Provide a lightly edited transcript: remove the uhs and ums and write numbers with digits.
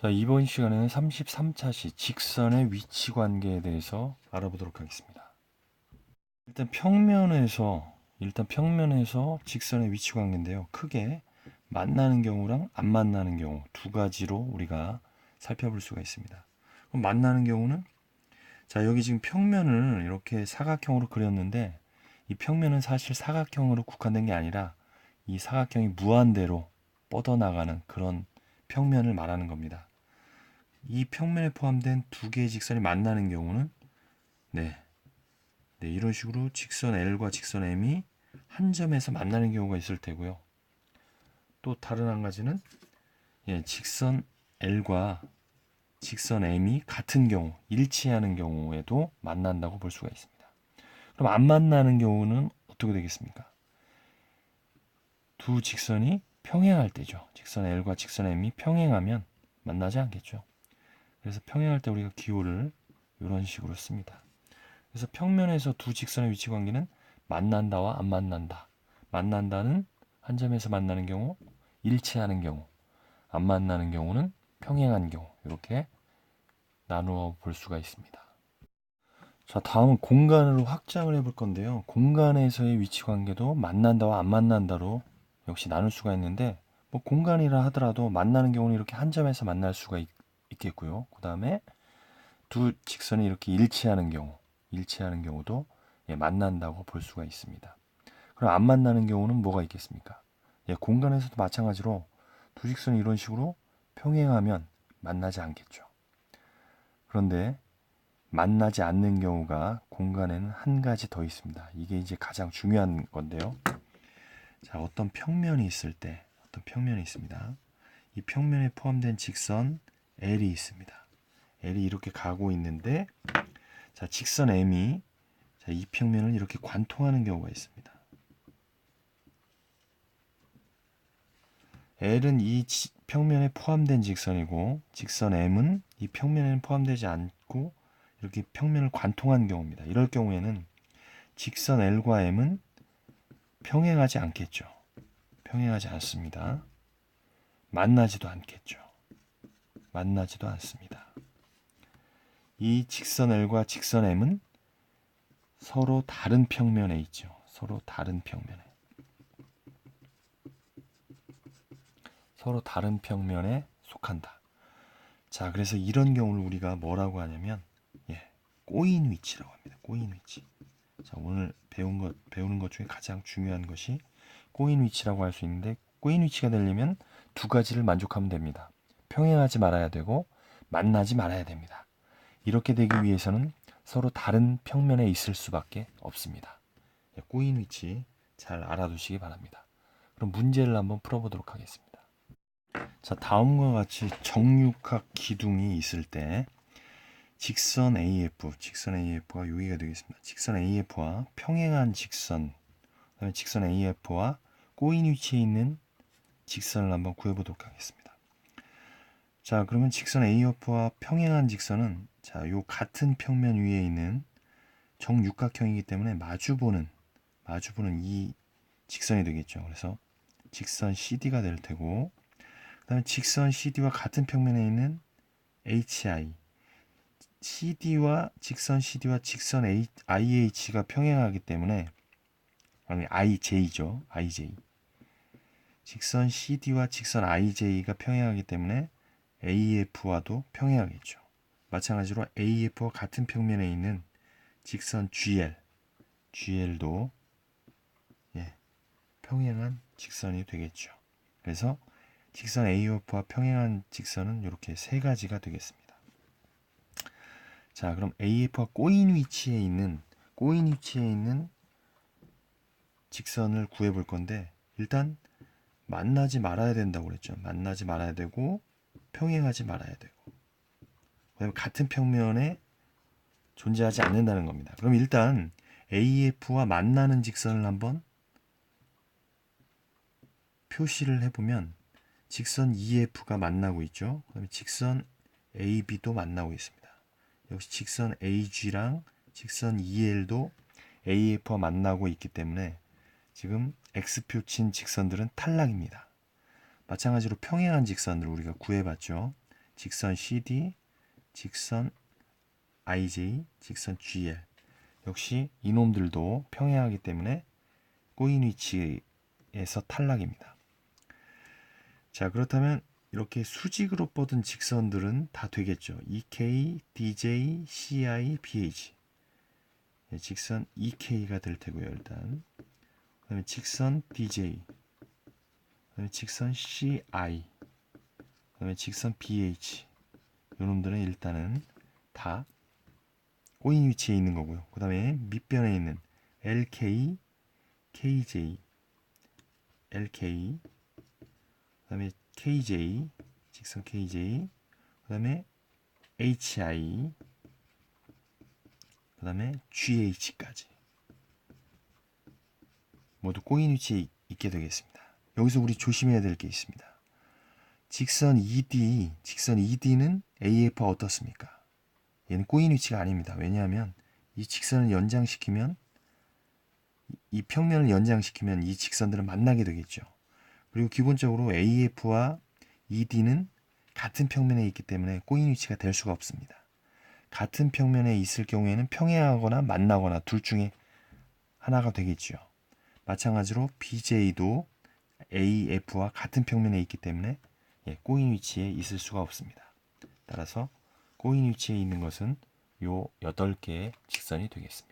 자, 이번 시간에는 33차시 직선의 위치 관계에 대해서 알아보도록 하겠습니다. 일단 평면에서 직선의 위치 관계인데요. 크게 만나는 경우랑 안 만나는 경우 두 가지로 우리가 살펴볼 수가 있습니다. 그럼 만나는 경우는, 자, 여기 지금 평면을 이렇게 사각형으로 그렸는데 이 평면은 사실 사각형으로 국한된 게 아니라 이 사각형이 무한대로 뻗어나가는 그런 평면을 말하는 겁니다. 이 평면에 포함된 두 개의 직선이 만나는 경우는 네, 이런 식으로 직선 L과 직선 M이 한 점에서 만나는 경우가 있을 테고요. 또 다른 한 가지는 직선 L과 직선 M이 같은 경우, 일치하는 경우에도 만난다고 볼 수가 있습니다. 그럼 안 만나는 경우는 어떻게 되겠습니까? 두 직선이 평행할 때죠. 직선 L과 직선 M이 평행하면 만나지 않겠죠. 그래서 평행할 때 우리가 기호를 이런 식으로 씁니다. 그래서 평면에서 두 직선의 위치 관계는 만난다와 안 만난다. 만난다는 한 점에서 만나는 경우, 일치하는 경우, 안 만나는 경우는 평행한 경우, 이렇게 나누어 볼 수가 있습니다. 자, 다음은 공간으로 확장을 해볼 건데요. 공간에서의 위치 관계도 만난다와 안 만난다로 역시 나눌 수가 있는데, 뭐 공간이라 하더라도 만나는 경우는 이렇게 한 점에서 만날 수가 있겠고요. 그 다음에 두 직선이 이렇게 일치하는 경우도 만난다고 볼 수가 있습니다. 그럼 안 만나는 경우는 뭐가 있겠습니까? 공간에서도 마찬가지로 두 직선이 이런 식으로 평행하면 만나지 않겠죠. 그런데 만나지 않는 경우가 공간에는 한 가지 더 있습니다. 이게 이제 가장 중요한 건데요. 자, 어떤 평면이 있습니다. 이 평면에 포함된 직선 L이 있습니다. L이 이렇게 가고 있는데, 자, 직선 M이 이 평면을 이렇게 관통하는 경우가 있습니다. L은 이 평면에 포함된 직선이고, 직선 M은 이 평면에는 포함되지 않고 이렇게 평면을 관통한 경우입니다. 이럴 경우에는 직선 L과 M은 평행하지 않겠죠. 평행하지 않습니다. 만나지도 않습니다. 이 직선 L과 직선 M은 서로 다른 평면에 있죠. 서로 다른 평면에 속한다. 자, 그래서 이런 경우를 우리가 뭐라고 하냐면, 꼬인 위치라고 합니다. 꼬인 위치. 자, 오늘 배우는 것 중에 가장 중요한 것이 꼬인 위치라고 할 수 있는데, 꼬인 위치가 되려면 두 가지를 만족하면 됩니다. 평행하지 말아야 되고 만나지 말아야 됩니다. 이렇게 되기 위해서는 서로 다른 평면에 있을 수밖에 없습니다. 꼬인 위치 잘 알아두시기 바랍니다. 그럼 문제를 한번 풀어보도록 하겠습니다. 자, 다음과 같이 정육각 기둥이 있을 때 직선 AF가 여기가 되겠습니다. 직선 AF와 평행한 직선, 그다음에 직선 AF와 꼬인 위치에 있는 직선을 한번 구해보도록 하겠습니다. 자, 그러면 직선 AF와 평행한 직선은, 자, 요 같은 평면 위에 있는 정육각형이기 때문에 마주보는 이 직선이 되겠죠. 그래서 직선 CD가 될 테고, 그다음에 직선 CD와 같은 평면에 있는 HI, 직선 IH가 평행하기 때문에, 아니 IJ죠. IJ. 직선 CD와 직선 IJ가 평행하기 때문에 AF와도 평행하겠죠. 마찬가지로 AF와 같은 평면에 있는 직선 GL도 평행한 직선이 되겠죠. 그래서 직선 AF와 평행한 직선은 이렇게 세 가지가 되겠습니다. 자, 그럼 AF와 꼬인 위치에 있는 직선을 구해 볼 건데, 일단 만나지 말아야 된다고 그랬죠. 만나지 말아야 되고 평행하지 말아야 되고, 그다음에 같은 평면에 존재하지 않는다는 겁니다. 그럼 일단 AF와 만나는 직선을 한번 표시를 해보면, 직선 EF가 만나고 있죠. 그다음에 직선 AB도 만나고 있습니다. 역시 직선 AG랑 직선 EL도 AF와 만나고 있기 때문에 지금 X표 친 직선들은 탈락입니다. 마찬가지로 평행한 직선을 우리가 구해봤죠. 직선 CD, 직선 IJ, 직선 GL. 역시 이놈들도 평행하기 때문에 꼬인 위치에서 탈락입니다. 자, 그렇다면 이렇게 수직으로 뻗은 직선들은 다 되겠죠. EK, DJ, CI, BH. 예, 직선 EK가 될 테고요. 일단 그 다음에 직선 DJ, 그 다음에 직선 CI, 그 다음에 직선 BH. 이놈들은 일단은 다 꼬인 위치에 있는 거고요. 그 다음에 밑변에 있는 LK, KJ, LK, 그 다음에 KJ, 직선 KJ, 그 다음에 HI, 그 다음에 GH까지 모두 꼬인 위치에 있게 되겠습니다. 여기서 우리 조심해야 될 게 있습니다. 직선 ED는 AF와 어떻습니까? 얘는 꼬인 위치가 아닙니다. 왜냐하면 이 직선을 연장시키면, 이 평면을 연장시키면 이 직선들은 만나게 되겠죠. 그리고 기본적으로 AF와 ED는 같은 평면에 있기 때문에 꼬인 위치가 될 수가 없습니다. 같은 평면에 있을 경우에는 평행하거나 만나거나 둘 중에 하나가 되겠죠. 마찬가지로 BJ도 AF와 같은 평면에 있기 때문에 꼬인 위치에 있을 수가 없습니다. 따라서 꼬인 위치에 있는 것은 요 8개의 직선이 되겠습니다.